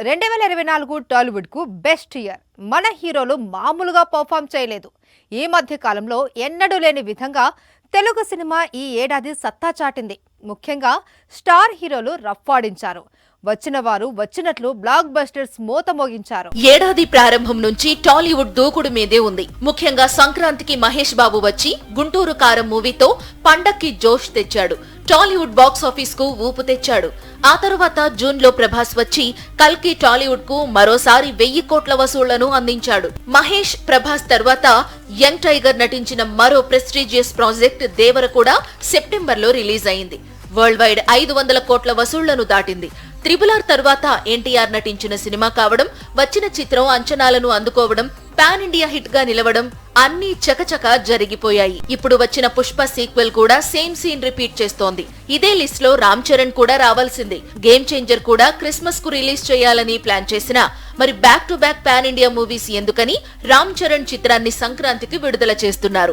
2024 టాలీవుడ్ కు best year. మన హీరోలు మామూలుగా పర్ఫామ్ చేయలేదు. ఈ మధ్య కాలంలో ఎన్నడూ లేని విధంగా తెలుగు సినిమా ఈ ఏడాది సత్తా చాటింది. ముఖ్యంగా స్టార్ హీరోలు రఫ్ఫాడించారు. వచ్చిన వారు వచ్చినట్లు బ్లాక్ బస్టర్స్ మోత మోగించారు. ఏడాది ప్రారంభం నుంచి టాలీవుడ్ దూకుడు మీదే ఉంది. ముఖ్యంగా సంక్రాంతికి మహేష్ బాబు వచ్చి గుంటూరు కారం మూవీతో పండక్కి జోష్ తెచ్చాడు. టాలీవుడ్ బాక్స్ ఆఫీస్ కు ఊపు తెచ్చాడు. ఆ తరువాత జూన్ లో ప్రభాస్ వచ్చి కల్కి టాలీవుడ్ కు మరోసారి 1000 కోట్ల వసూళ్లను అందించాడు. మహేష్, ప్రభాస్ తర్వాత యంగ్ టైగర్ నటించిన మరో ప్రెస్టీజియస్ ప్రాజెక్ట్ దేవర కూడా సెప్టెంబర్ లో రిలీజ్ అయింది. వరల్డ్ వైడ్ 500 కోట్ల వసూళ్లను దాటింది. RRR తర్వాత ఎన్టీఆర్ నటించిన సినిమా కావడం, వచ్చిన చిత్రం అంచనాలను అందుకోవడం, పాన్ ఇండియా హిట్ గా నిలవడం అన్నీ చకచకా జరిగిపోయాయి. ఇప్పుడు వచ్చిన పుష్ప సీక్వెల్ కూడా సేమ్ సీన్ రిపీట్ చేస్తోంది. ఇదే లిస్ట్ లో రామ్ చరణ్ కూడా రావాల్సిందే. గేమ్ చేంజర్ కూడా క్రిస్మస్ కు రిలీజ్ చేయాలని ప్లాన్ చేసినా మరి back to back pan India movies ఎందుకని రామ్ చరణ్ చిత్రాన్ని సంక్రాంతికి విడుదల చేస్తున్నారు.